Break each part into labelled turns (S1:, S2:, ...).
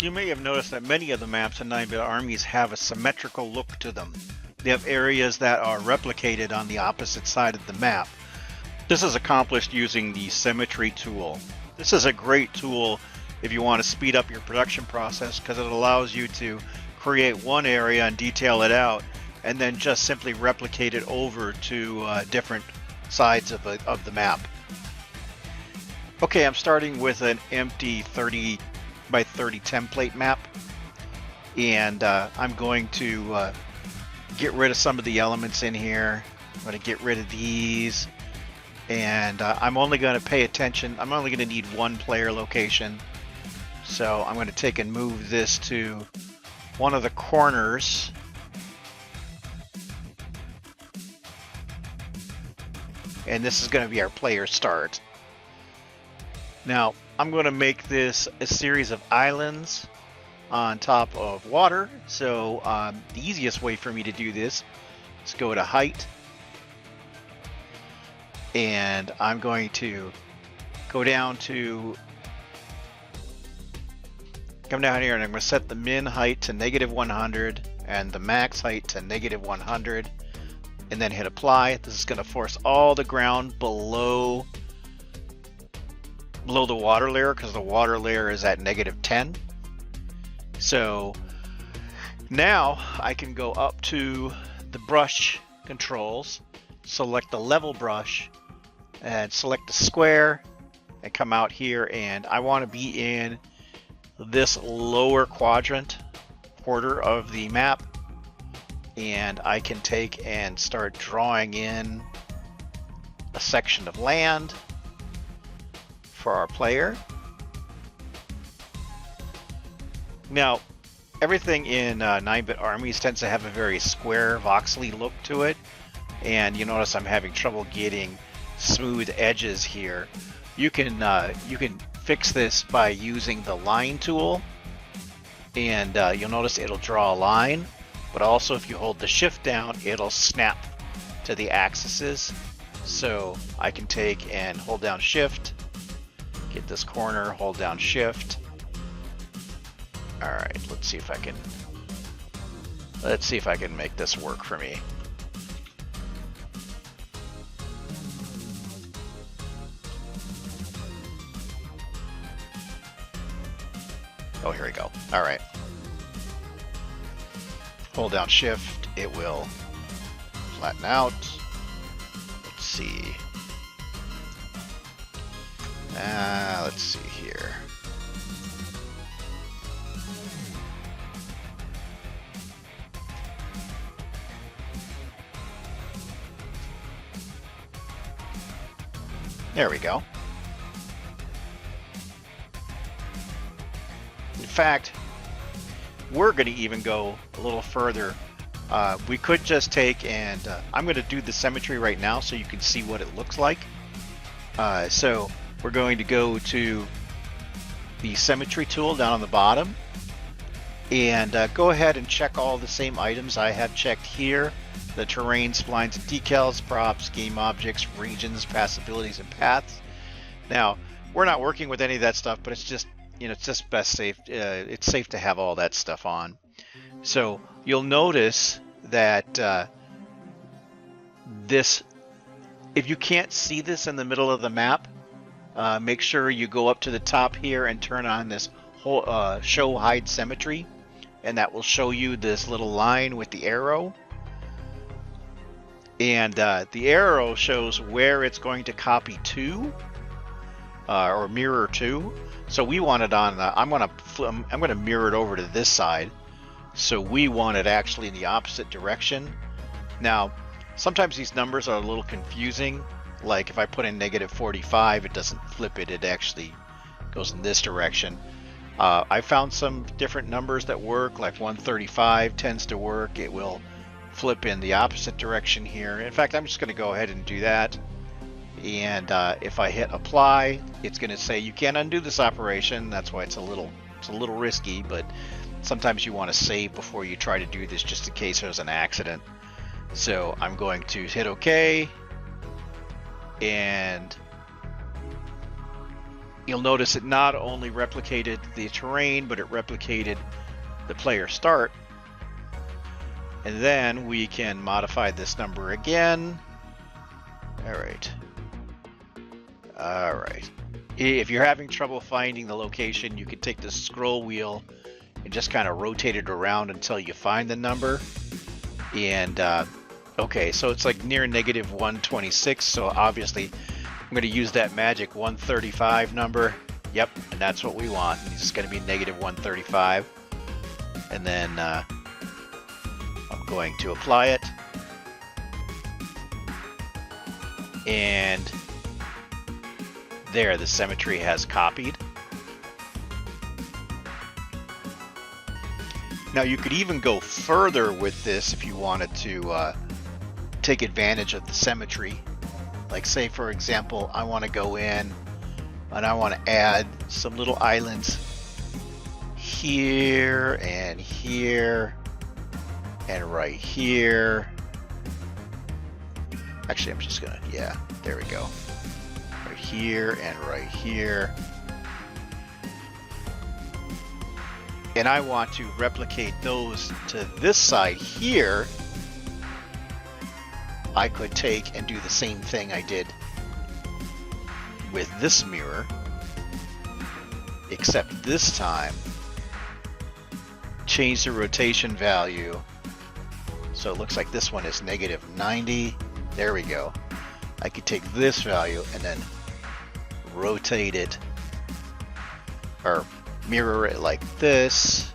S1: You may have noticed that many of the maps in 9-bit armies have a symmetrical look to them. They have areas that are replicated on the opposite side of the map. This is accomplished using the Symmetry tool. This is a great tool if you want to speed up your production process because it allows you to create one area and detail it out and then just simply replicate it over to different sides of the map. Okay, I'm starting with an empty 30 by 30 template map, and I'm going to get rid of some of the elements in here. I'm going to get rid of these, and I'm only going to pay attention. I'm only going to need one player location, so I'm going to take and move this to one of the corners. And this is going to be our player start. Now, I'm going to make this a series of islands on top of water. So the easiest way for me to do this is go to height. And I'm going to go down to, come down here and I'm going to set the min height to -100 and the max height to -100. And then hit apply. This is going to force all the ground below the water layer because the water layer is at -10. So now I can go up to the brush controls, select the level brush, and select the square, and come out here, and I want to be in this lower quadrant quarter of the map. And I can take and start drawing in a section of land for our player. Now, everything in 9-bit armies tends to have a very square, voxely look to it, and you notice I'm having trouble getting smooth edges here. You can fix this by using the line tool, and you'll notice it'll draw a line. But also if you hold the shift down, it'll snap to the axes. So I can take and hold down shift, get this corner, hold down shift. All right, let's see if I can make this work for me. Oh, here we go. All right. Hold down shift, it will flatten out. Let's see. Let's see here. There we go. In fact, we're going to even go a little further. We could just take and I'm going to do the symmetry right now so you can see what it looks like. So we're going to go to the symmetry tool down on the bottom and go ahead and check all the same items I have checked here: the terrain, splines and decals, props, game objects, regions, passabilities, and paths. Now, we're not working with any of that stuff, but it's just, you know, it's just best safe. It's safe to have all that stuff on. So you'll notice that this, if you can't see this in the middle of the map, make sure you go up to the top here and turn on this whole show hide symmetry, and that will show you this little line with the arrow. And the arrow shows where it's going to copy to or mirror to. So we want it on. I'm gonna mirror it over to this side. So we want it actually in the opposite direction. Now, sometimes these numbers are a little confusing. Like if I put in -45, it doesn't flip it. It actually goes in this direction. I found some different numbers that work. Like 135 tends to work. It will flip in the opposite direction here. In fact, I'm just going to go ahead and do that. And if I hit apply, it's going to say you can't undo this operation. That's why it's a little risky, but sometimes you want to save before you try to do this just in case there's an accident. So I'm going to hit OK, and you'll notice it not only replicated the terrain, but it replicated the player start. And then we can modify this number again. All right. All right. If you're having trouble finding the location, you can take the scroll wheel and just kind of rotate it around until you find the number. And okay, so it's like near negative 126. So obviously I'm going to use that magic 135 number. Yep, and that's what we want. It's going to be negative 135. And then I'm going to apply it. And there, the symmetry has copied. Now you could even go further with this if you wanted to take advantage of the symmetry. Like say, for example, I want to go in and I want to add some little islands here and here and right here. Actually, I'm just gonna, yeah, there we go. Right here and right here. And I want to replicate those to this side here. I could take and do the same thing I did with this mirror, except this time change the rotation value. So it looks like this one is negative 90. There we go. I could take this value and then rotate it or mirror it like this.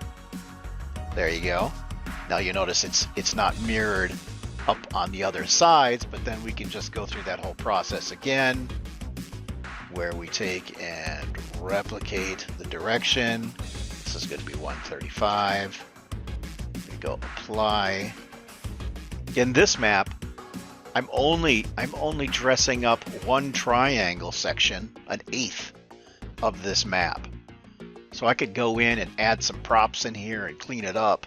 S1: There you go. Now you notice it's not mirrored up on the other sides, but then we can just go through that whole process again where we take and replicate the direction. This is going to be 135. We go apply. In this map, I'm only dressing up one triangle section, an eighth of this map. So I could go in and add some props in here and clean it up.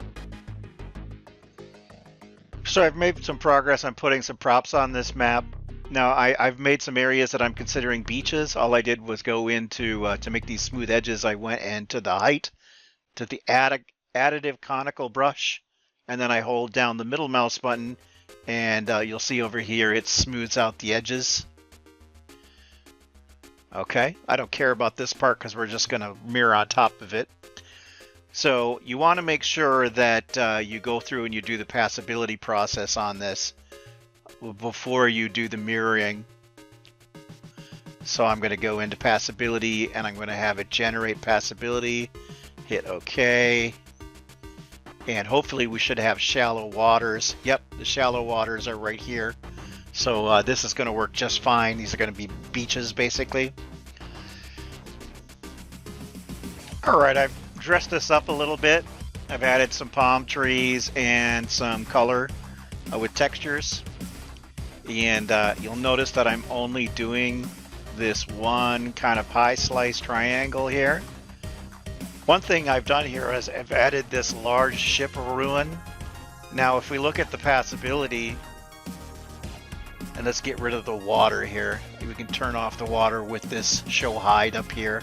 S1: So I've made some progress on putting some props on this map. Now I've made some areas that I'm considering beaches. All I did was go into, to make these smooth edges, I went into the height, to the additive conical brush, and then I hold down the middle mouse button, and you'll see over here it smooths out the edges. Okay, I don't care about this part because we're just going to mirror on top of it. So you want to make sure that you go through and you do the passability process on this before you do the mirroring. So I'm going to go into passability and I'm going to have it generate passability. Hit OK. And hopefully we should have shallow waters. Yep, the shallow waters are right here. So this is going to work just fine. These are going to be beaches, basically. All right, I've dressed this up a little bit. I've added some palm trees and some color with textures. And you'll notice that I'm only doing this one kind of pie slice triangle here. One thing I've done here is I've added this large ship ruin. Now, if we look at the passability, and let's get rid of the water here. We can turn off the water with this show hide up here.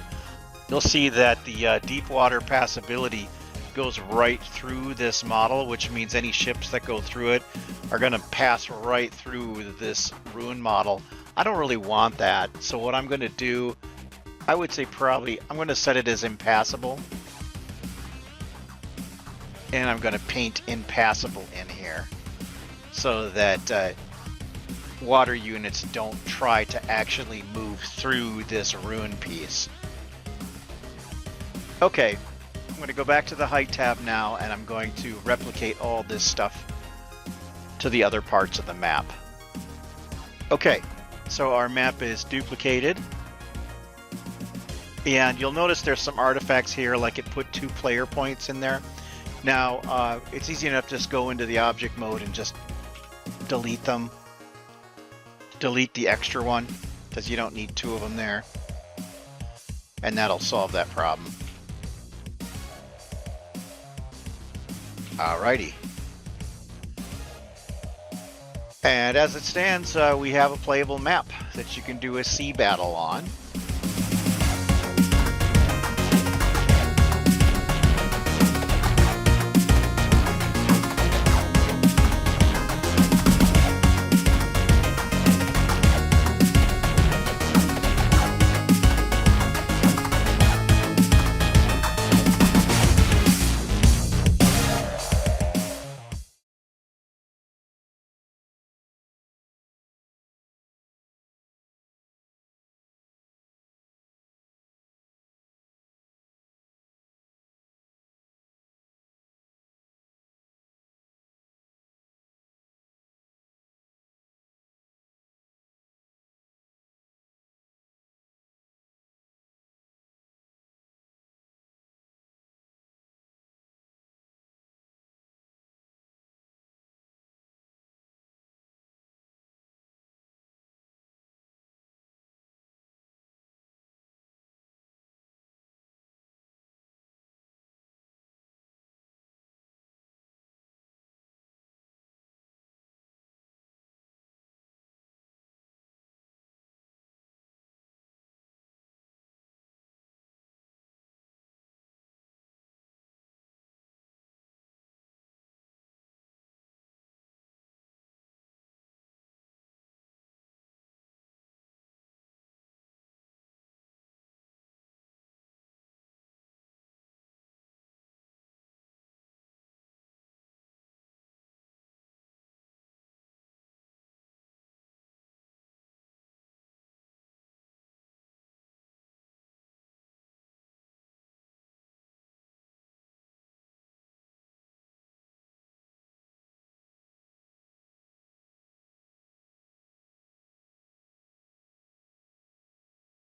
S1: You'll see that the deep water passability goes right through this model, which means any ships that go through it are going to pass right through this ruin model. I don't really want that. So what I'm going to do, I would say probably, I'm going to set it as impassable. And I'm going to paint impassable in here so that water units don't try to actually move through this ruin piece. Okay, I'm going to go back to the height tab now and I'm going to replicate all this stuff to the other parts of the map. Okay, so our map is duplicated. And you'll notice there's some artifacts here, like it put 2 player points in there. Now, it's easy enough to just go into the object mode and just delete them. Delete the extra one, because you don't need 2 of them there. And that'll solve that problem. Alrighty. And as it stands, we have a playable map that you can do a sea battle on.